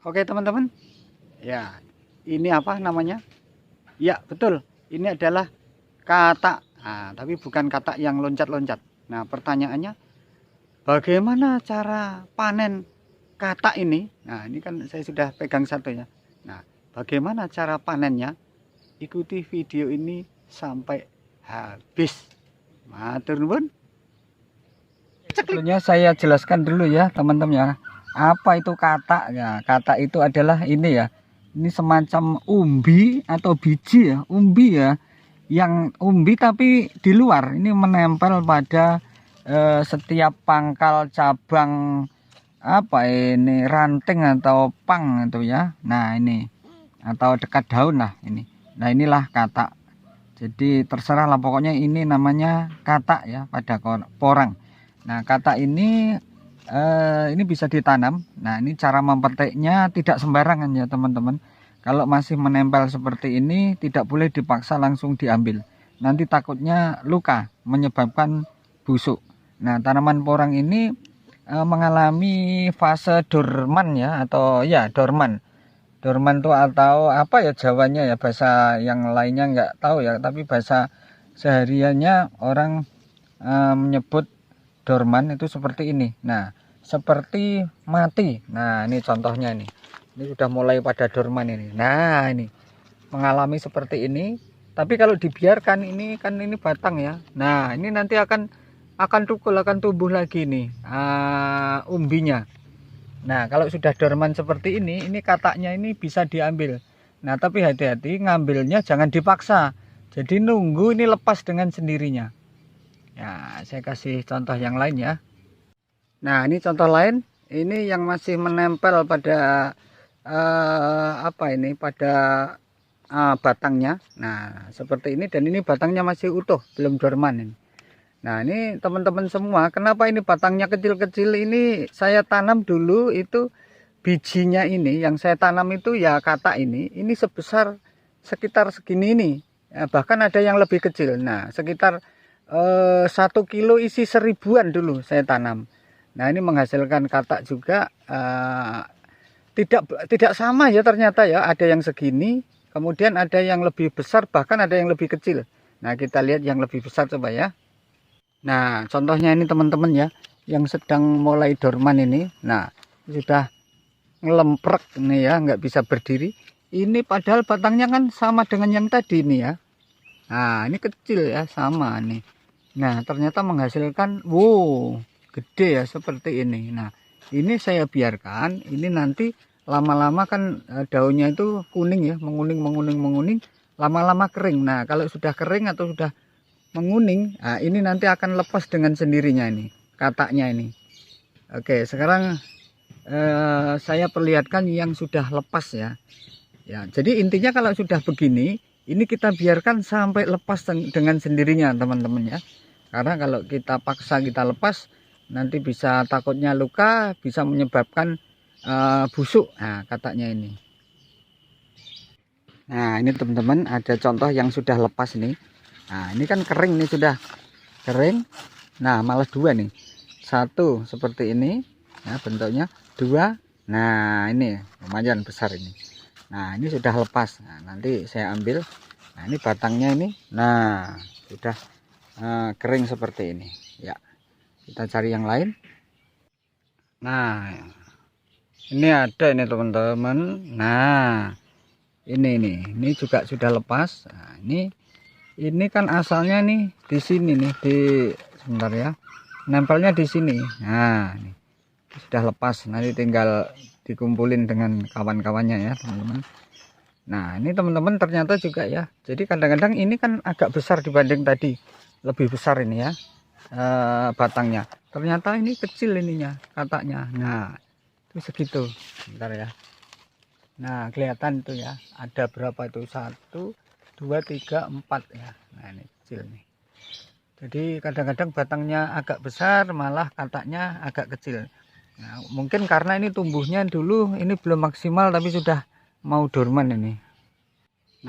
Oke teman-teman, ya ini apa namanya? Ya betul, ini adalah katak. Nah, tapi bukan katak yang loncat-loncat. Nah pertanyaannya, bagaimana cara panen katak ini? Nah ini kan saya sudah pegang satu ya. Nah bagaimana cara panennya? Ikuti video ini sampai habis. Matur nuwun. Sebelumnya saya jelaskan dulu ya teman-teman ya, apa itu katak ya. Katak itu adalah ini ya, ini semacam umbi atau biji ya, umbi ya, yang umbi tapi di luar ini menempel pada setiap pangkal cabang apa ini, ranting atau pang itu ya. Nah ini, atau dekat daun lah ini. Nah inilah katak. Jadi terserah lah, pokoknya ini namanya katak ya pada porang. Nah katak ini bisa ditanam. Nah ini cara memetiknya tidak sembarangan ya teman-teman. Kalau masih menempel seperti ini tidak boleh dipaksa langsung diambil. Nanti takutnya luka, menyebabkan busuk. Nah tanaman porang ini mengalami fase dorman ya, atau ya dorman. Dorman tuh atau apa ya Jawanya ya, bahasa yang lainnya nggak tahu ya, tapi bahasa sehariannya orang menyebut dorman itu seperti ini. Nah seperti mati. Nah ini contohnya ini sudah mulai pada dorman ini. Nah ini mengalami seperti ini, tapi kalau dibiarkan ini kan ini batang ya. Nah ini nanti akan tukul, akan tumbuh lagi nih umbinya. Nah kalau sudah dorman seperti ini kataknya ini bisa diambil. Nah tapi hati-hati ngambilnya, jangan dipaksa, jadi nunggu ini lepas dengan sendirinya ya. Saya kasih contoh yang lain ya. Nah ini contoh lain, ini yang masih menempel pada apa ini, pada batangnya. Nah seperti ini, dan ini batangnya masih utuh, belum dorman ini. Nah ini teman-teman semua, kenapa ini batangnya kecil-kecil? Ini saya tanam dulu itu bijinya, ini yang saya tanam itu ya katak ini sebesar sekitar segini ini ya, bahkan ada yang lebih kecil. Nah sekitar 1 kilo isi 1000-an dulu saya tanam. Nah ini menghasilkan katak juga tidak sama ya ternyata ya, ada yang segini, kemudian ada yang lebih besar, bahkan ada yang lebih kecil. Nah kita lihat yang lebih besar coba ya. Nah contohnya ini teman-teman ya, yang sedang mulai dorman ini. Nah sudah ngelemprek nih ya, nggak bisa berdiri. Ini padahal batangnya kan sama dengan yang tadi ini ya. Nah ini kecil ya, sama nih. Nah ternyata menghasilkan wow gede ya seperti ini. Nah ini saya biarkan, ini nanti lama-lama kan daunnya itu kuning ya, menguning, lama-lama kering. Nah kalau sudah kering atau sudah menguning, nah ini nanti akan lepas dengan sendirinya ini kataknya ini. Oke sekarang saya perlihatkan yang sudah lepas ya. Ya jadi intinya kalau sudah begini, ini kita biarkan sampai lepas dengan sendirinya teman-teman ya. Karena kalau kita paksa, kita lepas, nanti bisa takutnya luka, bisa menyebabkan busuk. Nah kataknya ini. Nah ini teman-teman ada contoh yang sudah lepas nih. Nah ini kan kering nih, sudah kering. Nah malah dua nih, satu seperti ini ya bentuknya, dua. Nah ini lumayan besar ini. Nah ini sudah lepas. Nah nanti saya ambil. Nah ini batangnya ini. Nah sudah kering seperti ini ya. Kita cari yang lain. Nah ini ada ini teman-teman. Nah ini juga sudah lepas. Nah ini kan asalnya nih di sini nih, di sebentar ya, nempelnya di sini. Nah ini sudah lepas, nanti tinggal dikumpulin dengan kawan-kawannya ya teman-teman. Nah ini teman-teman ternyata juga ya, jadi kadang-kadang ini kan agak besar dibanding tadi, lebih besar ini ya batangnya. Ternyata ini kecil ininya kataknya. Nah itu segitu, sebentar ya. Nah kelihatan itu ya, ada berapa itu, 1 2 3 4 ya. Nah ini kecil nih, jadi kadang-kadang batangnya agak besar, malah kataknya agak kecil. Nah mungkin karena ini tumbuhnya dulu ini belum maksimal, tapi sudah mau dorman ini.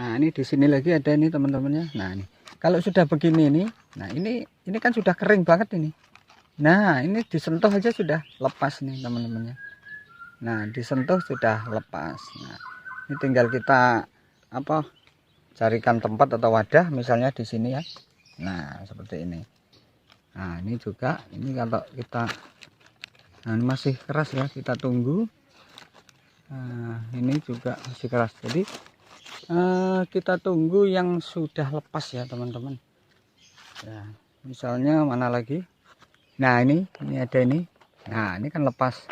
Nah ini di sini lagi ada ini teman-temannya. Nah ini kalau sudah begini ini, nah ini kan sudah kering banget ini. Nah ini disentuh aja sudah lepas nih teman-temannya. Nah, disentuh sudah lepas. Nah, ini tinggal kita carikan tempat atau wadah, misalnya di sini ya. Nah, seperti ini. Nah, ini juga, ini kalau kita, nah ini masih keras ya, kita tunggu. Nah, ini juga masih keras. Jadi kita tunggu yang sudah lepas ya teman-teman. Ya, misalnya mana lagi? Nah, ini ada ini. Nah, ini kan lepas.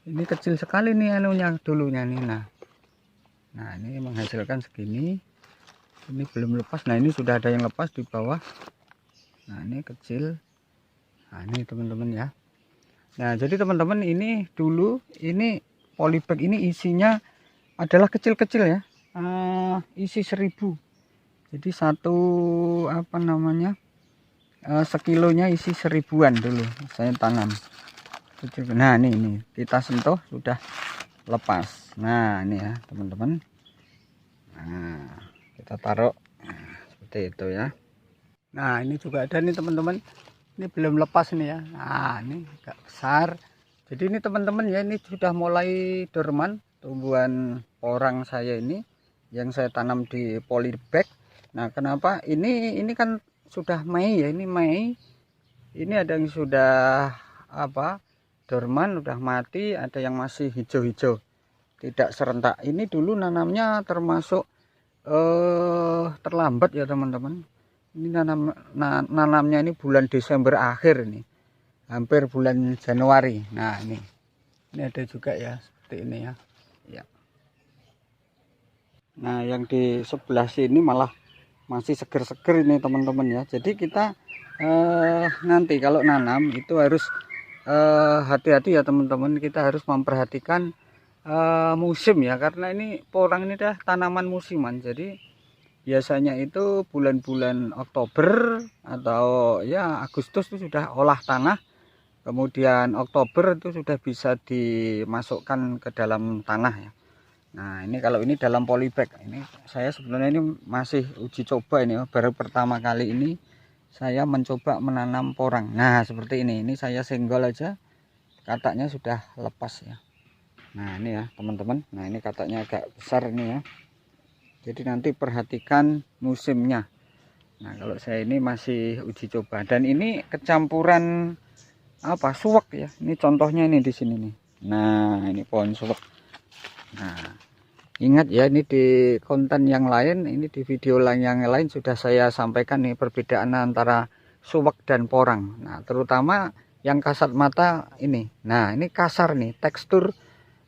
Ini kecil sekali nih anunya dulunya nih. Nah, ini menghasilkan segini. Ini belum lepas. Nah, ini sudah ada yang lepas di bawah. Nah, ini kecil. Nah, ini teman-teman ya. Nah, jadi teman-teman ini dulu ini polybag ini isinya adalah kecil-kecil ya. Isi 1000. Jadi satu sekilonya isi 1000-an dulu saya tanam. Nah, ini kita sentuh sudah lepas. Nah, ini ya teman-teman. Nah, kita taruh seperti itu ya. Nah, ini juga ada nih teman-teman. Ini belum lepas nih ya. Nah, ini agak besar. Jadi ini teman-teman ya, ini sudah mulai dorman tumbuhan porang saya ini yang saya tanam di polybag. Nah, kenapa? Ini kan sudah Mei ya, ini Mei. Ini ada yang sudah dorman, udah mati, ada yang masih hijau-hijau. Tidak serentak. Ini dulu nanamnya termasuk terlambat ya teman-teman. Ini nanamnya ini bulan Desember akhir ini, hampir bulan Januari. Nah, ini ada juga ya seperti ini ya. Nah, yang di sebelah sini malah masih seger-seger ini teman-teman ya. Jadi kita nanti kalau nanam itu harus hati-hati ya teman-teman. Kita harus memperhatikan musim ya, karena ini porang ini dah tanaman musiman. Jadi biasanya itu bulan-bulan Oktober atau ya Agustus itu sudah olah tanah, kemudian Oktober itu sudah bisa dimasukkan ke dalam tanah ya. Nah, ini kalau ini dalam polybag, ini saya sebenarnya ini masih uji coba ini, baru pertama kali ini saya mencoba menanam porang. Nah, seperti ini saya senggol aja, kataknya sudah lepas ya. Nah, ini ya teman-teman. Nah, ini kataknya agak besar ini ya. Jadi nanti perhatikan musimnya. Nah, kalau saya ini masih uji coba, dan ini kecampuran suwak ya. Ini contohnya ini di sini nih. Nah, ini pohon suwak. Nah, ingat ya, ini di konten yang lain, ini di video yang lain sudah saya sampaikan nih perbedaan antara suwak dan porang. Nah, terutama yang kasat mata ini. Nah, ini kasar nih, tekstur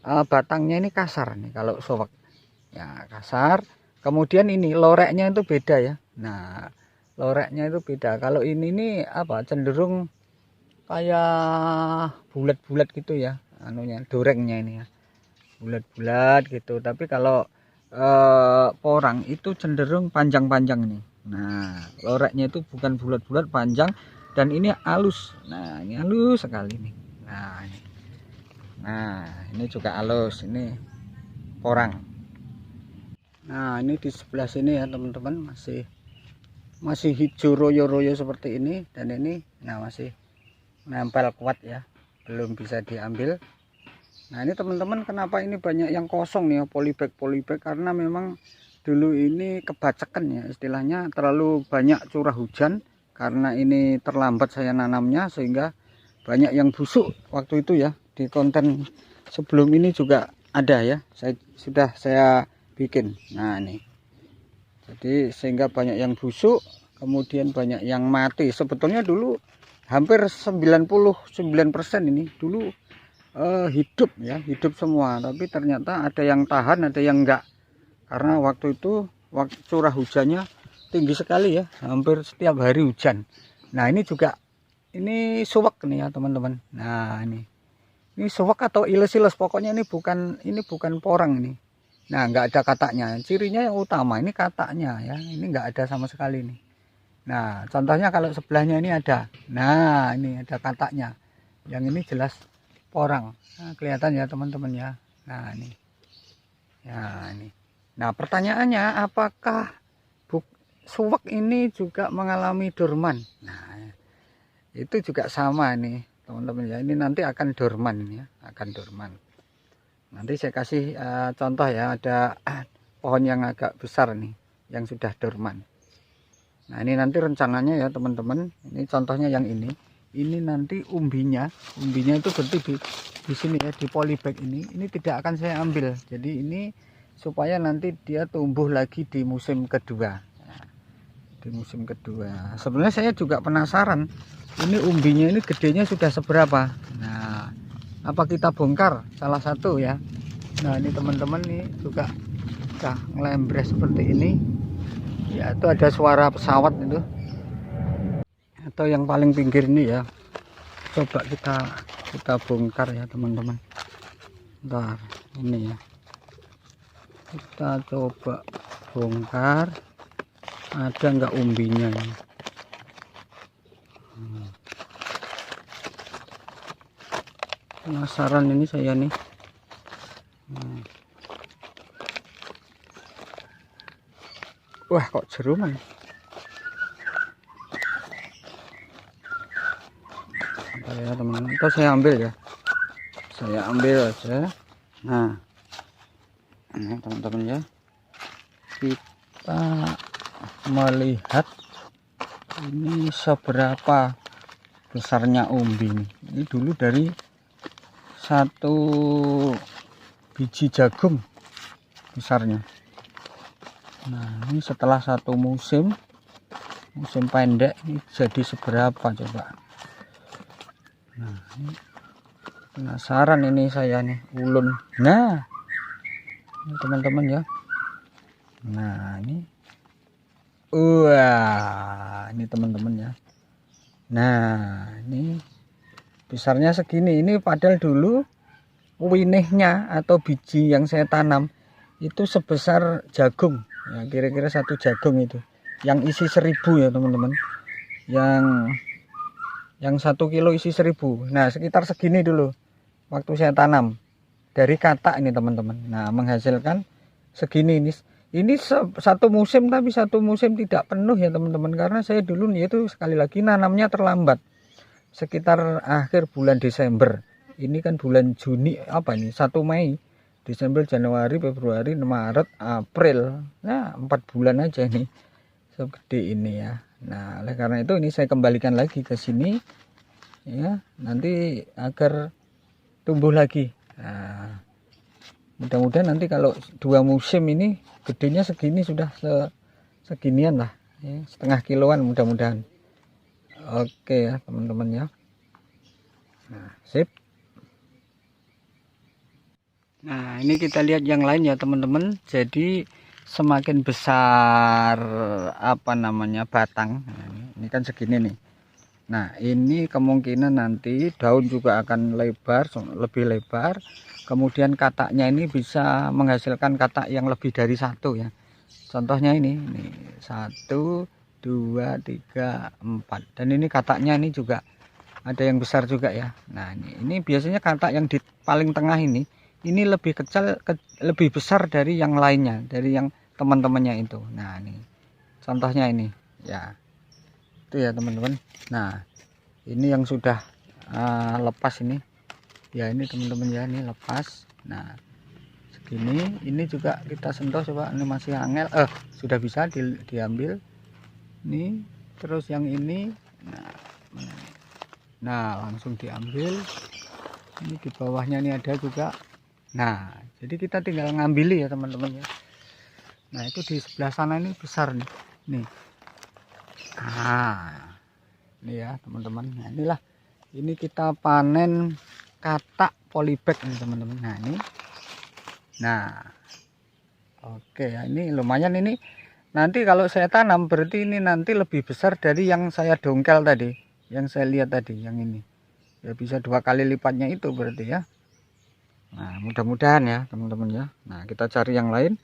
batangnya ini kasar nih kalau suwak. Ya, kasar. Kemudian ini loreknya itu beda ya. Nah, loreknya itu beda. Kalau ini cenderung kayak bulat-bulat gitu ya, dorengnya ini ya, bulat-bulat gitu. Tapi kalau porang itu cenderung panjang-panjang nih. Nah, loreknya itu bukan bulat-bulat, panjang, dan ini halus. Nah, ini halus sekali nih. Nah, ini juga halus, ini porang. Nah, ini di sebelah sini ya teman-teman, masih hijau royo-royo seperti ini, dan ini masih nempel kuat ya, belum bisa diambil. Nah, ini teman-teman, kenapa ini banyak yang kosong nih ya, polybag, karena memang dulu ini kebacekan ya, istilahnya terlalu banyak curah hujan. Karena ini terlambat saya nanamnya, sehingga banyak yang busuk waktu itu ya. Di konten sebelum ini juga ada ya, saya bikin. Nah, ini jadi sehingga banyak yang busuk, kemudian banyak yang mati. Sebetulnya dulu hampir 99% ini dulu hidup ya, hidup semua, tapi ternyata ada yang tahan, ada yang enggak, karena waktu itu curah hujannya tinggi sekali ya, hampir setiap hari hujan. Nah, ini juga ini suwak nih ya teman-teman. Nah, ini suwak atau iles-iles, pokoknya ini bukan porang ini. Nah, nggak ada kataknya. Cirinya yang utama ini kataknya ya. Ini nggak ada sama sekali nih. Nah, contohnya kalau sebelahnya ini ada. Nah, ini ada kataknya. Yang ini jelas porang. Nah, kelihatan ya teman-teman ya. Nah, ini. Ya, ini. Nah, pertanyaannya, apakah suwak ini juga mengalami dorman? Nah, itu juga sama nih teman-teman ya. Ini nanti akan dorman ini ya, akan dorman. Nanti saya kasih contoh ya, ada pohon yang agak besar nih yang sudah dorman. Nah ini nanti rencananya ya teman-teman, ini contohnya yang ini nanti umbinya itu berarti di sini ya, di polybag ini tidak akan saya ambil. Jadi ini supaya nanti dia tumbuh lagi di musim kedua. Nah, di musim kedua. Sebenarnya saya juga penasaran, ini umbinya ini gedenya sudah seberapa. Nah, apa kita bongkar salah satu ya. Nah ini teman-teman nih juga udah ngelembres seperti ini ya, itu ada suara pesawat itu, atau yang paling pinggir ini ya, coba kita bongkar ya teman-teman. Bentar, ini ya, kita coba bongkar, ada nggak umbinya ini. Penasaran ini saya nih. Wah kok jeruman. Ya teman-teman, itu saya ambil ya, saya ambil aja. Nah ini teman-teman ya, kita melihat ini seberapa besarnya umbi ini dulu dari satu biji jagung besarnya. Nah ini setelah satu musim pendek ini jadi seberapa coba. Nah ini penasaran ini saya nih, ulun. Nah ini teman-teman ya, nah ini wah ini teman-teman ya. Nah ini besarnya segini. Ini padahal dulu winihnya atau biji yang saya tanam itu sebesar jagung ya, kira-kira satu jagung itu yang isi 1000 ya teman-teman, yang 1 kilo isi 1000. Nah sekitar segini dulu waktu saya tanam dari katak ini teman-teman. Nah menghasilkan segini. Ini satu musim, tapi satu musim tidak penuh ya teman-teman, karena saya dulu nih itu sekali lagi nanamnya terlambat, sekitar akhir bulan Desember. Ini kan bulan Juni, apa ini, 1 Mei, Desember, Januari, Februari, Maret, April. Nah 4 bulan aja nih segede ini ya. Nah oleh karena itu ini saya kembalikan lagi ke sini ya, nanti agar tumbuh lagi. Nah, mudah-mudahan nanti kalau 2 musim ini gedenya segini, sudah seginian lah ya, setengah kiloan mudah-mudahan. Oke ya teman-teman ya. Nah sip. Nah ini kita lihat yang lain ya teman-teman. Jadi semakin besar apa namanya batang, nah, ini kan segini nih. Nah ini kemungkinan nanti daun juga akan lebar, lebih lebar. Kemudian kataknya ini bisa menghasilkan katak yang lebih dari 1 ya. Contohnya ini 1, 2, 3, 4. Dan ini kataknya ini juga ada yang besar juga ya. Nah ini biasanya katak yang di paling tengah ini lebih kecil, lebih besar dari yang lainnya, dari yang teman-temannya itu. Nah ini contohnya ini ya, itu ya teman-teman. Nah ini yang sudah lepas ini ya, ini teman-teman ya, ini lepas. Nah segini, ini juga kita sentuh coba, ini masih angel, sudah bisa diambil nih. Terus yang ini nah langsung diambil. Ini di bawahnya ini ada juga. Nah jadi kita tinggal ngambil ya teman-teman ya. Nah itu di sebelah sana ini besar nih, nah ini ya teman-teman. Nah inilah, ini kita panen katak polybag nih teman-teman. Nah ini, nah oke ya, ini lumayan. Ini nanti kalau saya tanam berarti ini nanti lebih besar dari yang saya dongkel tadi, yang saya lihat tadi, yang ini ya bisa 2 kali lipatnya itu berarti ya. Nah mudah-mudahan ya teman-teman ya. Nah kita cari yang lain.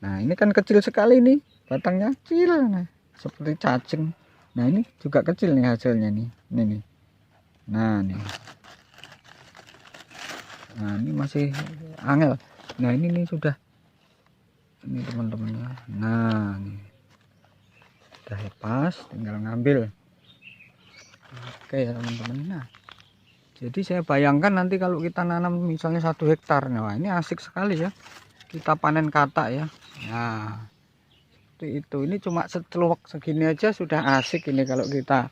Nah ini kan kecil sekali nih, batangnya kecil, nah seperti cacing. Nah ini juga kecil nih hasilnya nih, ini nih. Nah nih, nah ini masih angel. Nah ini nih sudah, ini teman-teman ya. Nah nih udah lepas, tinggal ngambil. Oke ya teman-teman. Nah Jadi saya bayangkan nanti kalau kita nanam misalnya 1 hektar, nah ini asik sekali ya, kita panen katak ya. Nah seperti itu, ini cuma seceluk segini aja sudah asik ini kalau kita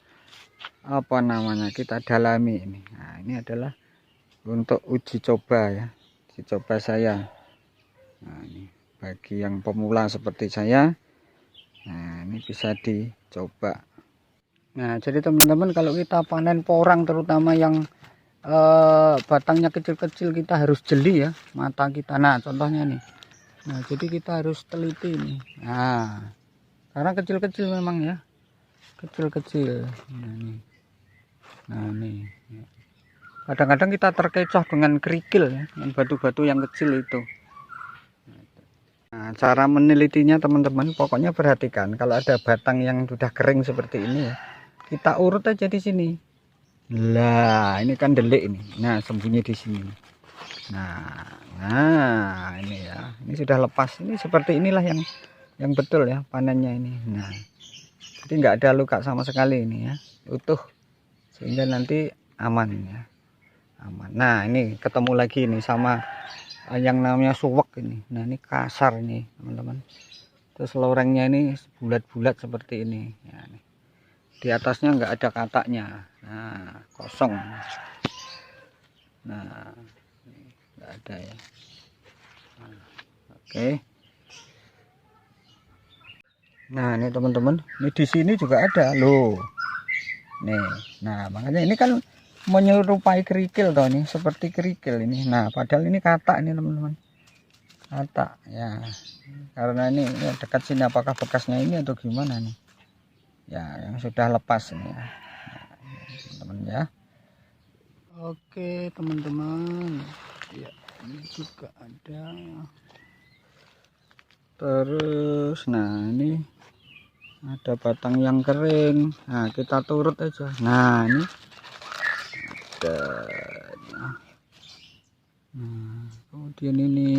apa namanya, kita dalami ini. Nah ini adalah untuk uji coba ya, uji coba saya. Nah ini bagi yang pemula seperti saya, nah ini bisa dicoba. Nah jadi teman-teman, kalau kita panen porang terutama yang batangnya kecil-kecil, kita harus jeli ya mata kita. Nah contohnya nih, nah jadi kita harus teliti nih. Nah karena kecil-kecil memang ya, kecil-kecil. Nah nih kadang-kadang kita terkecoh dengan kerikil ya, dengan batu-batu yang kecil itu. Nah, cara menelitinya teman-teman, pokoknya perhatikan kalau ada batang yang sudah kering seperti ini ya, kita urut aja di sini. Lah ini kan delik ini, nah sembunyi di sini. Nah ini ya, ini sudah lepas. Ini seperti inilah yang betul ya panennya ini. Nah jadi nggak ada luka sama sekali ini ya, utuh, sehingga nanti aman ya, aman. Nah ini ketemu lagi nih sama yang namanya suwek ini. Nah ini kasar nih teman-teman, terus lorengnya ini bulat-bulat seperti ini ya, nih. Di atasnya nggak ada kataknya, nah kosong. Nah nggak ada ya. Nah, oke. Nah ini teman-teman, ini di sini juga ada loh nih. Nah makanya ini kan menyerupai kerikil toh, ini seperti kerikil ini. Nah padahal ini katak ini teman-teman, katak ya, karena ini ya, dekat sini apakah bekasnya ini atau gimana nih ya, yang sudah lepas ini ya. Nah, teman-teman ya. Oke teman-teman ya, ini juga ada. Terus nah ini ada batang yang kering, nah kita turut aja. Nah ini nah, kemudian ini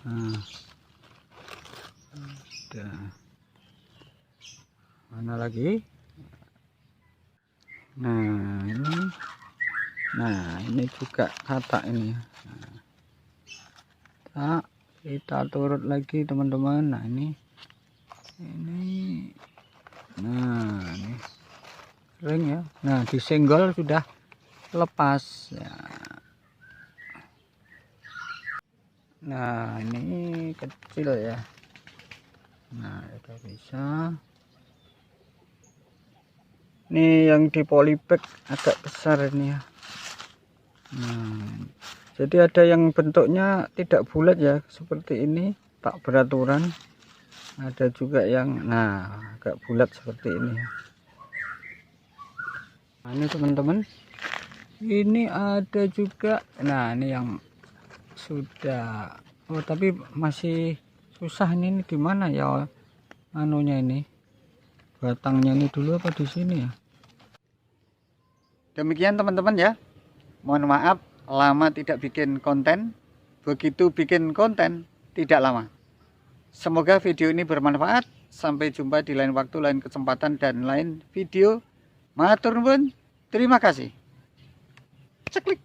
nah, ada mana lagi. Nah ini juga katak ini ya. Nah, kita turut lagi teman-teman. Nah ini nah ini kering ya. Nah disenggol sudah lepas ya. Nah ini kecil ya, nah itu bisa. Ini yang di polybag agak besar ini ya. Nah jadi ada yang bentuknya tidak bulat ya seperti ini, tak beraturan. Ada juga yang nah agak bulat seperti ini. Nah ini teman-teman, ini ada juga. Nah ini yang sudah, oh tapi masih susah ini di mana ya anunya ini, batangnya ini dulu apa di sini ya. Demikian teman-teman ya, mohon maaf lama tidak bikin konten, begitu bikin konten tidak lama. Semoga video ini bermanfaat. Sampai jumpa di lain waktu, lain kesempatan, dan lain video. Matur nuwun, terima kasih. Ceklik.